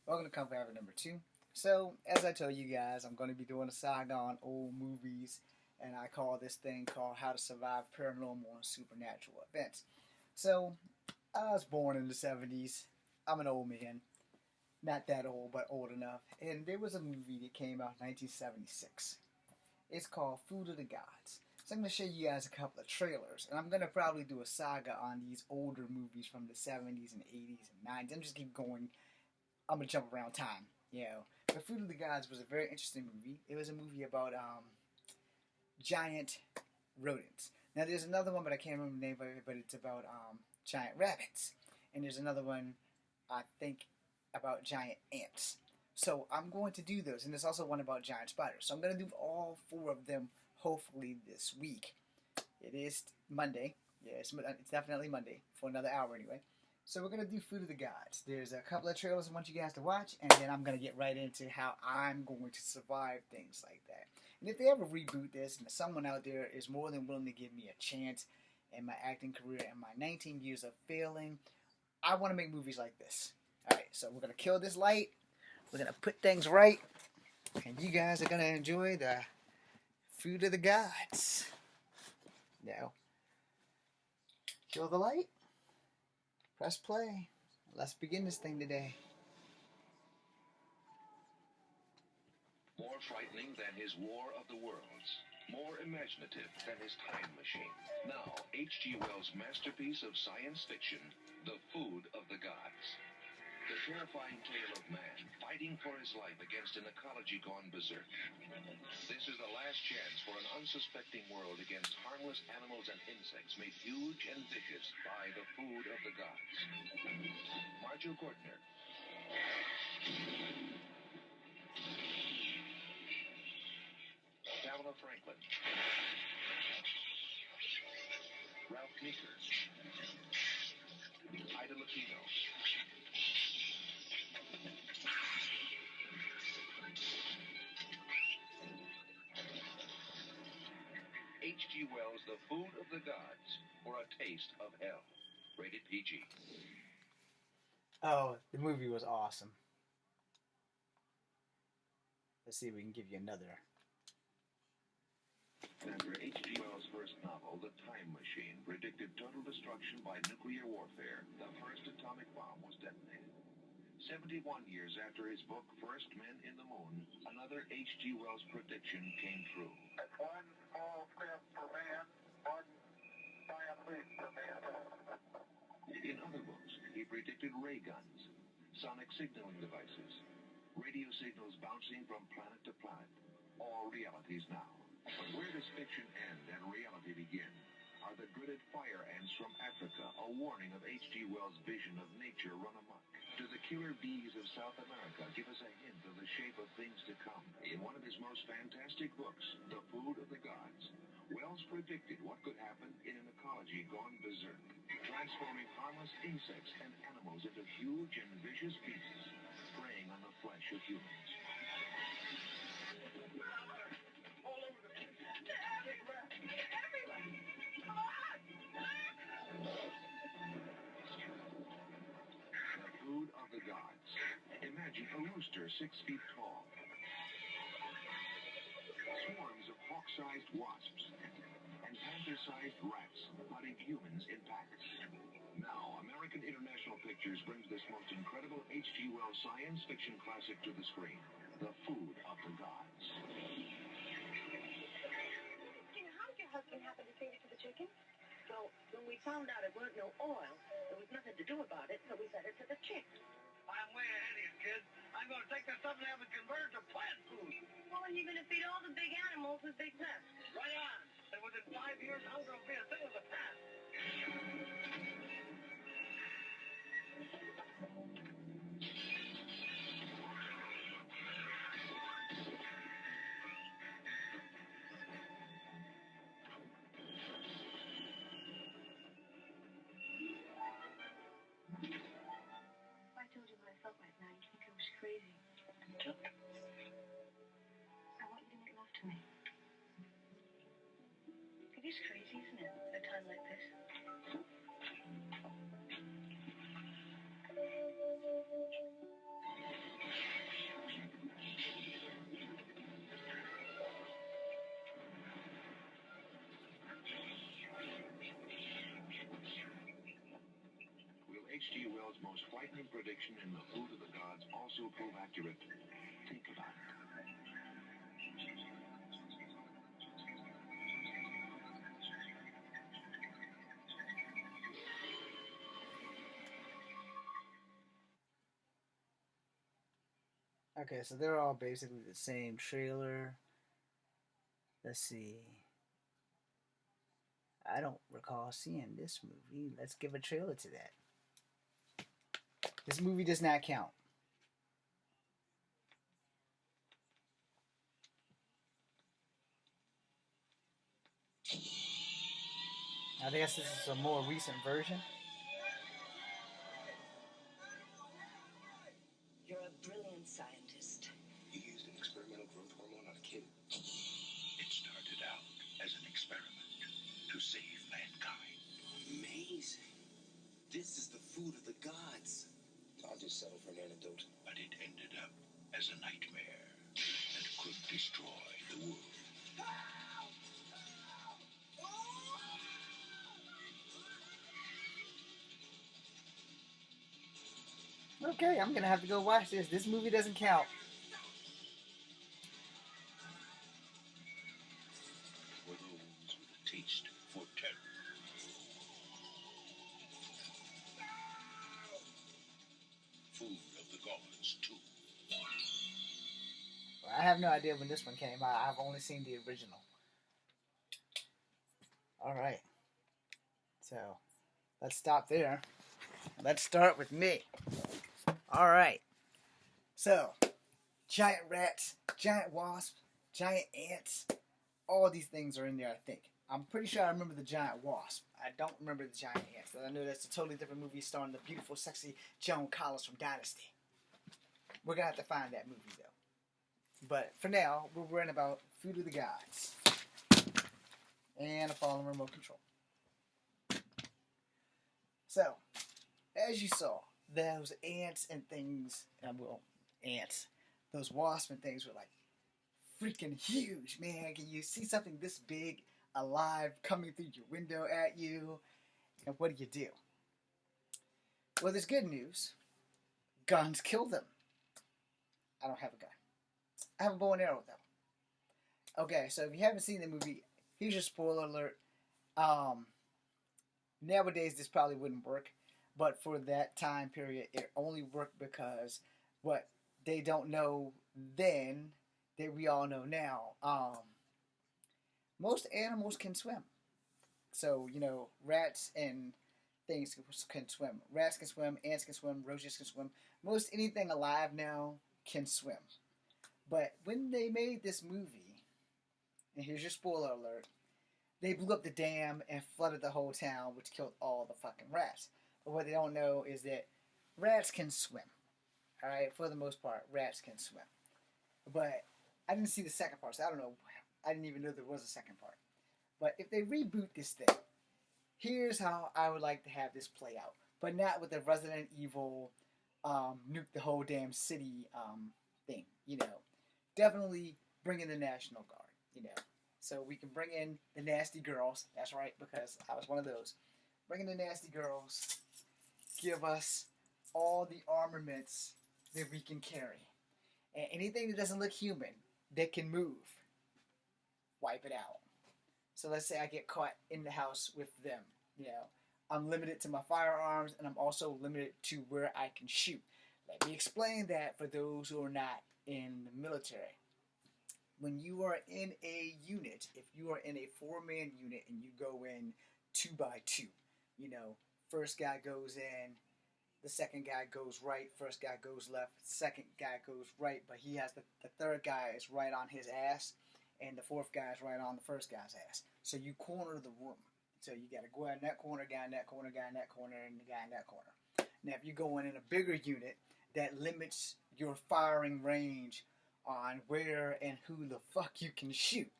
Welcome to Comfort Hour number 2. So, as I told you guys, I'm going to be doing a saga on old movies, and I call this thing called How to Survive Paranormal and Supernatural Events. So, I was born in the 70s. I'm an old man. Not that old, but old enough. And there was a movie that came out in 1976. It's called Food of the Gods. So I'm going to show you guys a couple of trailers, and I'm going to probably do a saga on these older movies from the 70s and 80s and 90s. I'm just keep going. I'm going to jump around time, But Food of the Gods was a very interesting movie. It was a movie about giant rodents. Now there's another one, but I can't remember the name of it, but it's about giant rabbits. And there's another one, I think, about giant ants. So I'm going to do those. And there's also one about giant spiders. So I'm going to do all 4 of them hopefully this week. It is Monday. Yeah, it's definitely Monday for another hour anyway. So we're going to do Food of the Gods. There's a couple of trailers I want you guys to watch, and then I'm going to get right into how I'm going to survive things like that. And if they ever reboot this, and someone out there is more than willing to give me a chance in my acting career and my 19 years of failing, I want to make movies like this. Alright, so we're going to kill this light. We're going to put things right, and you guys are going to enjoy the Food of the Gods. Now, kill the light. Press play. Let's begin this thing today. More frightening than his War of the Worlds. More imaginative than his time machine. Now, H.G. Wells' masterpiece of science fiction, The Food of the Gods. The terrifying tale of man fighting for his life against an ecology gone berserk. This is the last chance for an unsuspecting world against harmless animals and insects made huge and vicious by the food of the gods. Marjorie Gortner. Pamela Franklin. Ralph Meeker. Ida Lupino. H.G. Wells' The Food of the Gods, or A Taste of Hell. Rated PG. Oh, the movie was awesome. Let's see if we can give you another. After H.G. Wells' first novel, The Time Machine, predicted total destruction by nuclear warfare, the first atomic bomb was detonated. 71 years after his book, First Men in the Moon, another H.G. Wells prediction came true. That's one small step for man, one giant leap for mankind. In other books, he predicted ray guns, sonic signaling devices, radio signals bouncing from planet to planet, all realities now. But where does fiction end and reality begin? Are the gridded fire ants from Africa a warning of H.G. Wells' vision of nature run amok? Do the killer bees of South America give us a hint of the shape of things to come? In one of his most fantastic books, The Food of the Gods, Wells predicted what could happen in an ecology gone berserk, transforming harmless insects and animals into huge and vicious beasts, preying on the flesh of humans. Food of the Gods. Imagine a rooster 6 feet tall. Swarms of hawk-sized wasps and panther-sized rats hunting humans in packs. Now, American International Pictures brings this most incredible H.G. Wells science fiction classic to the screen. The Food of the Gods. How did your husband happen to feed it to the chicken? Well, when we found out it weren't no oil, there was nothing to do about it, so we fed it to the chicks. I'm way ahead of you, kid. I'm going to take this stuff and have it converted to plant food. Well, then you're going to feed all the big animals with big nests. Right on. And within 5 years, I'm going to be a thing of the past. I told you what I felt right now. You think I was crazy. I want you to make love to me. It is crazy, isn't it? At a time like this. most frightening prediction in the Food of the Gods also prove accurate? Think about it. Okay, so they're all basically the same trailer. Let's see. I don't recall seeing this movie. Let's give a trailer to that. This movie does not count. I guess this is a more recent version. You're a brilliant scientist. He used an experimental growth hormone on a kid. It started out as an experiment to save mankind. Amazing. This is the food of the gods. I'll just settle for an antidote. But it ended up as a nightmare that could destroy the world. Okay, I'm gonna have to go watch this. This movie doesn't count. For those with a taste for terror. Food of the Gods 2. I have no idea when this one came out. I've only seen the original. Alright. So, let's stop there. Let's start with me. Alright. So, giant rats, giant wasps, giant ants. All these things are in there, I think. I'm pretty sure I remember the giant wasp. I don't remember the giant ants. I know that's a totally different movie starring the beautiful, sexy Joan Collins from Dynasty. We're going to have to find that movie, though. But for now, we're worrying about Food of the Gods. And a fallen remote control. So, as you saw, those ants and things, ants, those wasps and things were like freaking huge, man. Can you see something this big, alive, coming through your window at you? And what do? Well, there's good news. Guns kill them. I don't have a gun. I have a bow and arrow, though. Okay, so if you haven't seen the movie, here's your spoiler alert. Nowadays, this probably wouldn't work. But for that time period, it only worked because what they don't know then, that we all know now. Most animals can swim. So, rats and things can swim. Rats can swim, ants can swim, roaches can swim. Most anything alive now can swim. But when they made this movie, and here's your spoiler alert, they blew up the dam and flooded the whole town, which killed all the fucking rats. But what they don't know is that rats can swim. Alright, for the most part, rats can swim. But I didn't see the second part, so I don't know. I didn't even know there was a second part. But if they reboot this thing, here's how I would like to have this play out. But not with the Resident Evil nuke the whole damn city thing. Definitely bring in the National Guard. So we can bring in the nasty girls. That's right, because I was one of those. Bring in the nasty girls. Give us all the armaments that we can carry. And anything that doesn't look human, that can move, wipe it out. So let's say I get caught in the house with them. I'm limited to my firearms, and I'm also limited to where I can shoot. Let me explain that for those who are not in the military. When you are in a unit, if you are in a 4-man unit and you go in 2 by 2, first guy goes in, the second guy goes right, first guy goes left, second guy goes right, but he has the third guy is right on his ass, and the fourth guy is right on the first guy's ass. So you corner the room. So you got to go in that corner, guy in that corner, guy in that corner, and the guy in that corner. Now, if you go in a bigger unit, that limits your firing range on where and who the fuck you can shoot.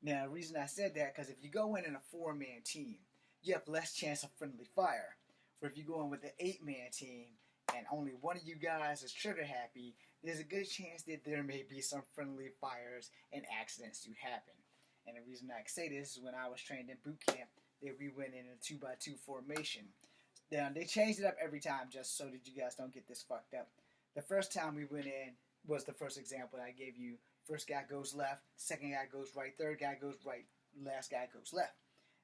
Now, the reason I said that, because if you go in a 4-man team, you have less chance of friendly fire. Or if you go in with an 8-man team, and only one of you guys is trigger happy, there's a good chance that there may be some friendly fires and accidents do happen. And the reason I say this is when I was trained in boot camp, that we went in a 2 by 2 formation. Now, they changed it up every time just so that you guys don't get this fucked up. The first time we went in was the first example I gave you. First guy goes left, second guy goes right, third guy goes right, last guy goes left.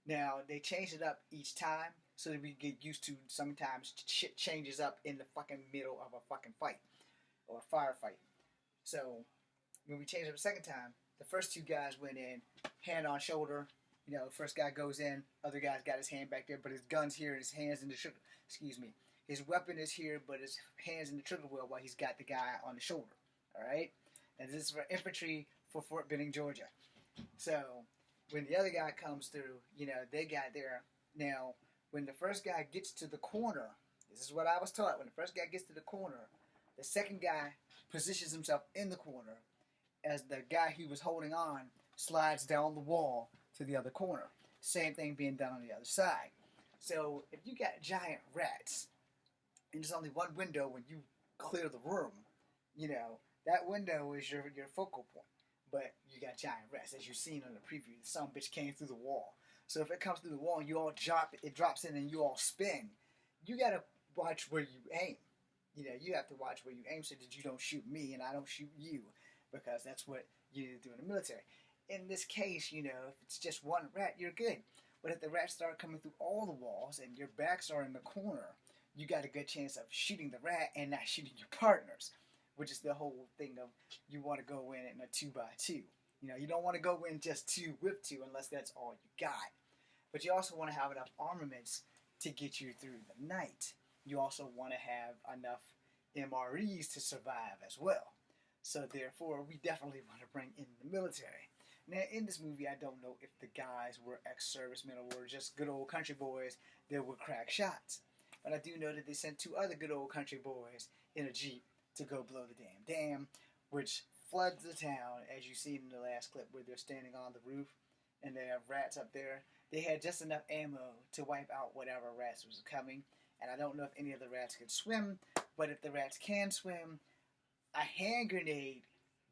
Now, they changed it up each time so that we get used to sometimes shit changes up in the fucking middle of a fucking fight or a firefight. So, when we changed it the second time, the first two guys went in, hand on shoulder. You know, first guy goes in, other guy's got his hand back there, but his gun's here and his hands in the trigger. Excuse me. His weapon is here, but his hands in the trigger wheel while he's got the guy on the shoulder. Alright? And this is for infantry for Fort Benning, Georgia. So, when the other guy comes through, you know, they got there. Now, when the first guy gets to the corner, this is what I was taught. When the first guy gets to the corner, the second guy positions himself in the corner as the guy he was holding on slides down the wall to the other corner. Same thing being done on the other side. So if you got giant rats and there's only one window when you clear the room, you know, that window is your focal point. But you got giant rats, as you've seen on the preview. Some bitch came through the wall. So if it comes through the wall and you all drop it drops in and you all spin, you gotta watch where you aim. You know, you have to watch where you aim so that you don't shoot me and I don't shoot you, because that's what you need to do in the military. In this case, you know, if it's just one rat, you're good. But if the rats start coming through all the walls and your backs are in the corner, you got a good chance of shooting the rat and not shooting your partners, which is the whole thing of you want to go in a 2x2. You know, you don't want to go in just 2 with 2 unless that's all you got. But you also want to have enough armaments to get you through the night. You also want to have enough MREs to survive as well. So therefore, we definitely want to bring in the military. Now, in this movie, I don't know if the guys were ex-servicemen or were just good old country boys that would crack shots. But I do know that they sent 2 other good old country boys in a Jeep to go blow the damn dam, which floods the town, as you see in the last clip where they're standing on the roof and they have rats up there. They had just enough ammo to wipe out whatever rats was coming. And I don't know if any of the rats can swim, but if the rats can swim, a hand grenade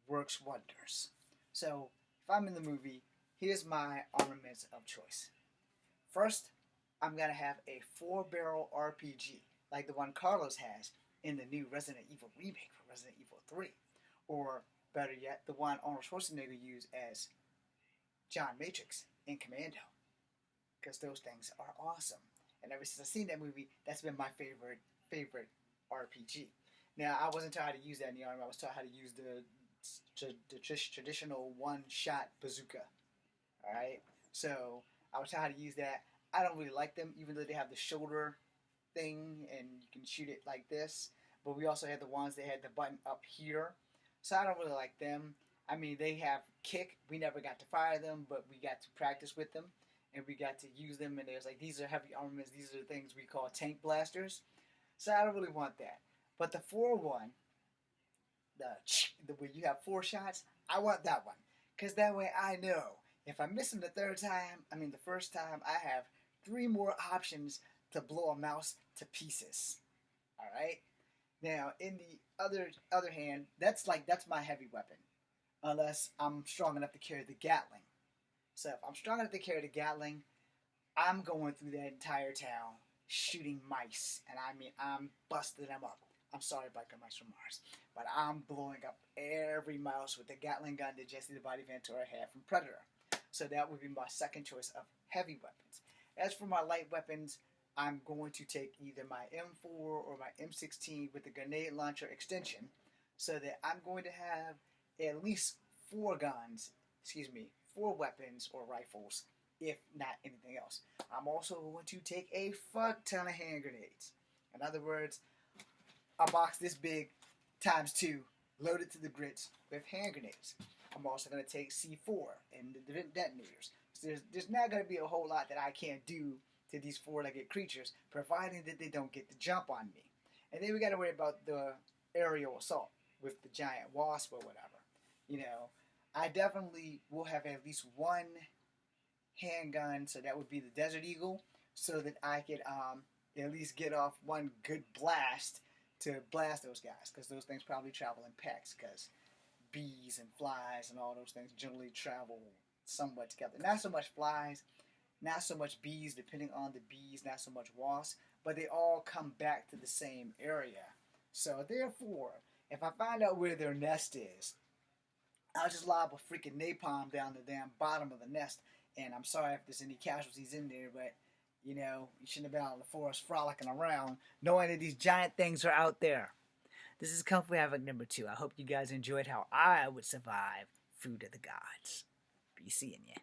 works wonders. So, if I'm in the movie, here's my armaments of choice. First, I'm going to have a 4-barrel RPG, like the one Carlos has in the new Resident Evil remake for Resident Evil 3. Or, better yet, the one Arnold Schwarzenegger used as John Matrix in Commando. Because those things are awesome. And ever since I've seen that movie, that's been my favorite RPG. Now, I wasn't taught how to use that in the Army. I was taught how to use the traditional one-shot bazooka. Alright? So, I was taught how to use that. I don't really like them, even though they have the shoulder thing and you can shoot it like this. But we also had the ones that had the button up here. So, I don't really like them. I mean, they have kick. We never got to fire them, but we got to practice with them. And we got to use them, and there's like, these are heavy armaments. These are the things we call tank blasters. So, I don't really want that. But the 4-1, the where you have 4 shots, I want that one. Because that way I know if I miss him the first time, I have 3 more options to blow a mouse to pieces. Alright? Now, in the other hand, that's my heavy weapon. Unless I'm strong enough to carry the Gatling. So if I'm strong enough to carry the Gatling, I'm going through that entire town shooting mice. And I mean, I'm busting them up. I'm sorry, biker mice from Mars. But I'm blowing up every mouse with the Gatling gun that Jesse the Body Ventura had from Predator. So that would be my second choice of heavy weapons. As for my light weapons, I'm going to take either my M4 or my M16 with the grenade launcher extension. So that I'm going to have at least 4 weapons or rifles, if not anything else. I'm also going to take a fuck ton of hand grenades. In other words, a box this big times 2, loaded to the grits with hand grenades. I'm also going to take C4 and the detonators. So there's not going to be a whole lot that I can't do to these 4-legged creatures, providing that they don't get the jump on me. And then we got to worry about the aerial assault with the giant wasp or whatever. You know, I definitely will have at least 1 handgun, so that would be the Desert Eagle, so that I could at least get off 1 good blast to blast those guys, because those things probably travel in packs, because bees and flies and all those things generally travel somewhat together. Not so much flies, not so much bees, depending on the bees, not so much wasps, but they all come back to the same area. So therefore, if I find out where their nest is, I'll just lob a freaking napalm down the damn bottom of the nest. And I'm sorry if there's any casualties in there, but you know, you shouldn't have been out in the forest frolicking around knowing that these giant things are out there. This is Kung Fu Havoc number 2. I hope you guys enjoyed how I would survive Food of the Gods. Be seeing ya.